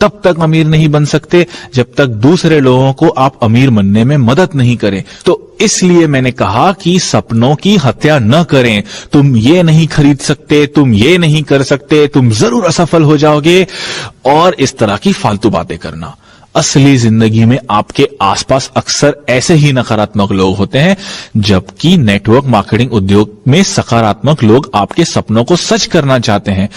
तब तक अमीर नहीं बन सकते जब तक दूसरे लोगों को आप अमीर बनने में मदद नहीं करें। तो इसलिए मैंने कहा कि सपनों की हत्या न करें। तुम ये नहीं खरीद सकते, तुम ये नहीं कर सकते, तुम जरूर असफल हो जाओगे, और इस तरह की फालतू बातें करना। असली जिंदगी में आपके आसपास अक्सर ऐसे ही नकारात्मक लोग होते हैं, जबकि नेटवर्क मार्केटिंग उद्योग में सकारात्मक लोग आपके सपनों को सच करना चाहते हैं।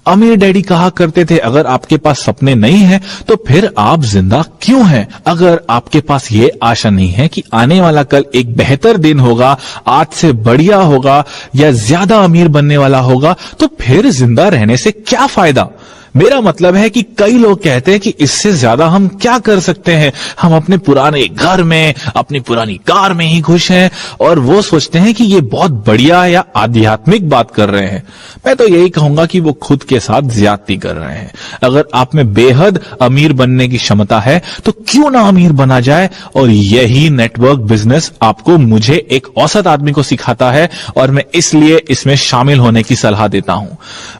अमीर डैडी कहा करते थे, अगर आपके पास सपने नहीं हैं तो फिर आप जिंदा क्यों हैं? अगर आपके पास ये आशा नहीं है कि आने वाला कल एक बेहतर दिन होगा, आज से बढ़िया होगा या ज्यादा अमीर बनने वाला होगा, तो फिर जिंदा रहने से क्या फायदा? मेरा मतलब है कि कई लोग कहते हैं कि इससे ज्यादा हम क्या कर सकते हैं, हम अपने पुराने घर में, अपनी पुरानी कार में ही खुश हैं, और वो सोचते हैं कि ये बहुत बढ़िया या आध्यात्मिक बात कर रहे हैं। मैं तो यही कहूंगा कि वो खुद के साथ ज्यादती कर रहे हैं। अगर आप में बेहद अमीर बनने की क्षमता है तो क्यों ना अमीर बना जाए, और यही नेटवर्क बिजनेस आपको मुझे एक औसत आदमी को सिखाता है, और मैं इसलिए इसमें शामिल होने की सलाह देता हूं।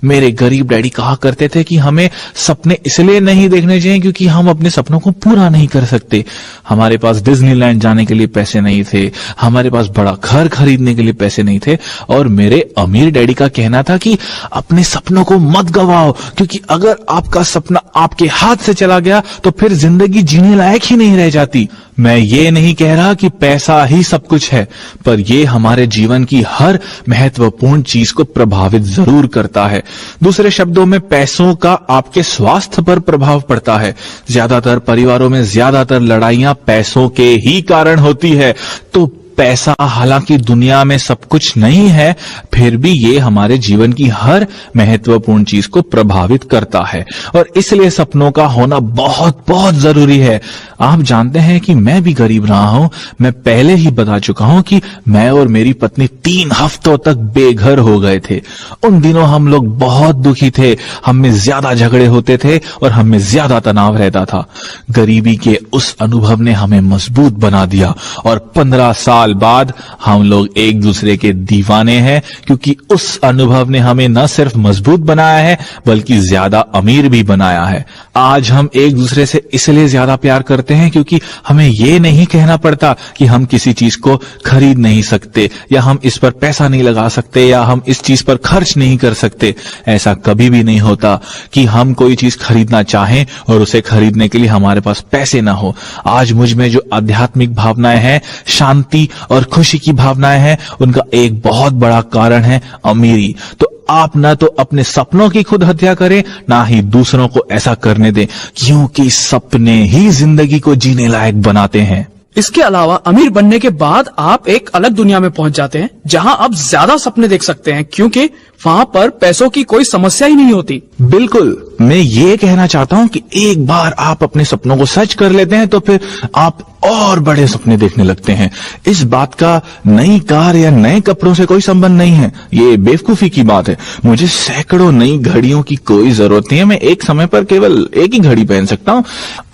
मेरे गरीब डैडी कहा करते थे कि हमें सपने इसलिए नहीं देखने चाहिए क्योंकि हम अपने सपनों को पूरा नहीं कर सकते। हमारे पास डिज्नीलैंड जाने के लिए पैसे नहीं थे, हमारे पास बड़ा घर खरीदने के लिए पैसे नहीं थे, और मेरे अमीर डैडी का कहना था कि अपने सपनों को मत गवाओ, क्योंकि अगर आपका सपना आपके हाथ से चला गया तो फिर जिंदगी जीने लायक ही नहीं रह जाती। मैं ये नहीं कह रहा कि पैसा ही सब कुछ है, पर यह हमारे जीवन की हर महत्वपूर्ण चीज को प्रभावित जरूर करता है। दूसरे शब्दों में, पैसों का आपके स्वास्थ्य पर प्रभाव पड़ता है। ज्यादातर परिवारों में ज्यादातर लड़ाइयां पैसों के ही कारण होती है। तो पैसा हालांकि दुनिया में सब कुछ नहीं है, फिर भी ये हमारे जीवन की हर महत्वपूर्ण चीज को प्रभावित करता है, और इसलिए सपनों का होना बहुत बहुत जरूरी है। आप जानते हैं कि मैं भी गरीब रहा हूं। मैं पहले ही बता चुका हूं कि मैं और मेरी पत्नी 3 हफ्तों तक बेघर हो गए थे। उन दिनों हम लोग बहुत दुखी थे, हम में ज्यादा झगड़े होते थे और हम में ज्यादा तनाव रहता था। गरीबी के उस अनुभव ने हमें मजबूत बना दिया, और 15 साल बाद हम लोग एक दूसरे के दीवाने हैं, क्योंकि उस अनुभव ने हमें न सिर्फ मजबूत बनाया है बल्कि ज्यादा अमीर भी बनाया है। आज हम एक दूसरे से इसलिए ज्यादा प्यार करते हैं क्योंकि हमें यह नहीं कहना पड़ता कि हम किसी चीज को खरीद नहीं सकते, या हम इस पर पैसा नहीं लगा सकते, या हम इस चीज पर खर्च नहीं कर सकते। ऐसा कभी भी नहीं होता कि हम कोई चीज खरीदना चाहें और उसे खरीदने के लिए हमारे पास पैसे ना हो। आज मुझ में जो आध्यात्मिक भावनाएं हैं, शांति और खुशी की भावनाएं हैं, उनका एक बहुत बड़ा कारण है अमीरी। तो आप ना तो अपने सपनों की खुद हत्या करें, ना ही दूसरों को ऐसा करने दें, क्योंकि सपने ही जिंदगी को जीने लायक बनाते हैं। इसके अलावा अमीर बनने के बाद आप एक अलग दुनिया में पहुंच जाते हैं, जहां आप ज्यादा सपने देख सकते हैं, क्योंकि वहां पर पैसों की कोई समस्या ही नहीं होती। बिल्कुल, मैं ये कहना चाहता हूं कि एक बार आप अपने सपनों को सच कर लेते हैं तो फिर आप और बड़े सपने देखने लगते हैं। इस बात का नई कार या नए कपड़ों से कोई संबंध नहीं है, ये बेवकूफी की बात है। मुझे सैकड़ों नई घड़ियों की कोई जरूरत नहीं है, मैं एक समय पर केवल एक ही घड़ी पहन सकता हूं।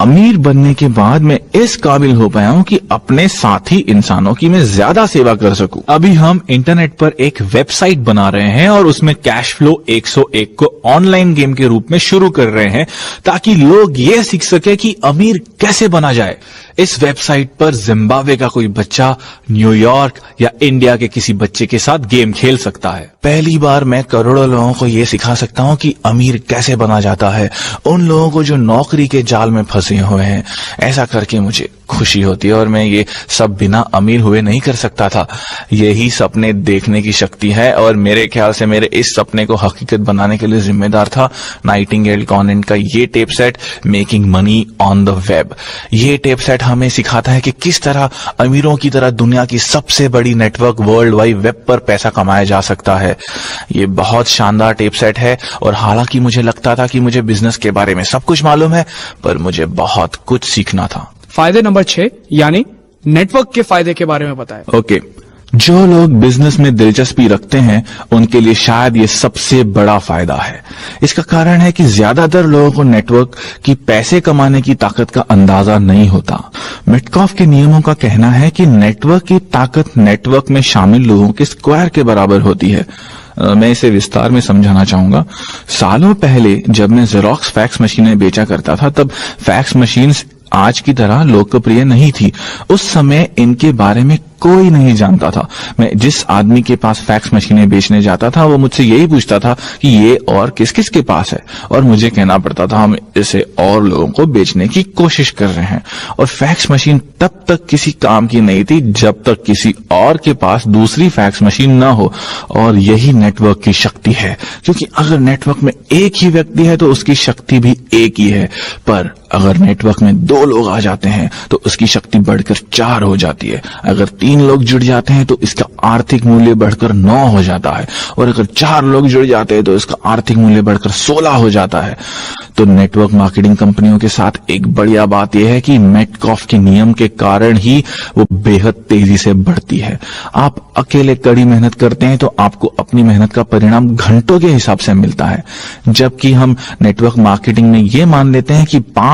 अमीर बनने के बाद मैं इस काबिल हो पाया हूं कि अपने साथी इंसानों की मैं ज्यादा सेवा कर सकूं। अभी हम इंटरनेट पर एक वेबसाइट बना रहे हैं और उसमें कैश फ्लो 101 को ऑनलाइन गेम के रूप में शुरू कर रहे हैं, ताकि लोग ये सीख सके कि अमीर कैसे बना जाए। इस वेबसाइट पर जिम्बाब्वे का कोई बच्चा न्यूयॉर्क या इंडिया के किसी बच्चे के साथ गेम खेल सकता है। पहली बार मैं करोड़ों लोगों को यह सिखा सकता हूं कि अमीर कैसे बना जाता है, उन लोगों को जो नौकरी के जाल में फंसे हुए हैं। ऐसा करके मुझे खुशी होती है, और मैं ये सब बिना अमीर हुए नहीं कर सकता था। यही सपने देखने की शक्ति है, और मेरे ख्याल से मेरे इस सपने को हकीकत बनाने के लिए जिम्मेदार था नाइटिंगेल कॉन्वेंट का ये tape set, making money on the web. ये टेप सेट हमें सिखाता है कि किस तरह अमीरों की तरह दुनिया की सबसे बड़ी नेटवर्क वर्ल्ड वाइड वेब पर पैसा कमाया जा सकता है। ये बहुत शानदार टेप सेट है, और हालांकि मुझे लगता था कि मुझे बिजनेस के बारे में सब कुछ मालूम है, पर मुझे बहुत कुछ सीखना था। फायदे नंबर 6 यानी नेटवर्क के फायदे के बारे में बताएं। ओके, जो लोग बिजनेस में दिलचस्पी रखते हैं उनके लिए शायद ये सबसे बड़ा फायदा है। इसका कारण है कि ज्यादातर लोगों को नेटवर्क की पैसे कमाने की ताकत का अंदाजा नहीं होता। मेटकॉफ के नियमों का कहना है कि नेटवर्क की ताकत नेटवर्क में शामिल लोगों के स्क्वायर के बराबर होती है। मैं इसे विस्तार में समझाना चाहूंगा। सालों पहले जब मैं जेरोक्स फैक्स मशीनें बेचा करता था, तब फैक्स मशीन्स आज की तरह लोकप्रिय नहीं थी। उस समय इनके बारे में कोई नहीं जानता था। मैं जिस आदमी के पास फैक्स मशीनें बेचने जाता था वो मुझसे यही पूछता था कि ये और किस किस के पास है, और मुझे कहना पड़ता था हम इसे और लोगों को बेचने की कोशिश कर रहे हैं। और फैक्स मशीन तब तक किसी काम की नहीं थी जब तक किसी और के पास दूसरी फैक्स मशीन ना हो। और यही नेटवर्क की शक्ति है, क्योंकि अगर नेटवर्क में एक ही व्यक्ति है तो उसकी शक्ति भी एक ही है, पर अगर नेटवर्क में 2 लोग आ जाते हैं तो उसकी शक्ति बढ़कर 4 हो जाती है। अगर 3 लोग जुड़ जाते हैं तो इसका आर्थिक मूल्य बढ़कर 9 हो जाता है, और अगर 4 लोग जुड़ जाते हैं तो इसका आर्थिक मूल्य बढ़कर 16 हो जाता है। तो नेटवर्क मार्केटिंग कंपनियों के साथ एक बढ़िया बात यह है कि मेटकॉफ के नियम के कारण ही वो बेहद तेजी से बढ़ती है। आप अकेले कड़ी मेहनत करते हैं तो आपको अपनी मेहनत का परिणाम घंटों के हिसाब से मिलता है, जबकि हम नेटवर्क मार्केटिंग में ये मान लेते हैं कि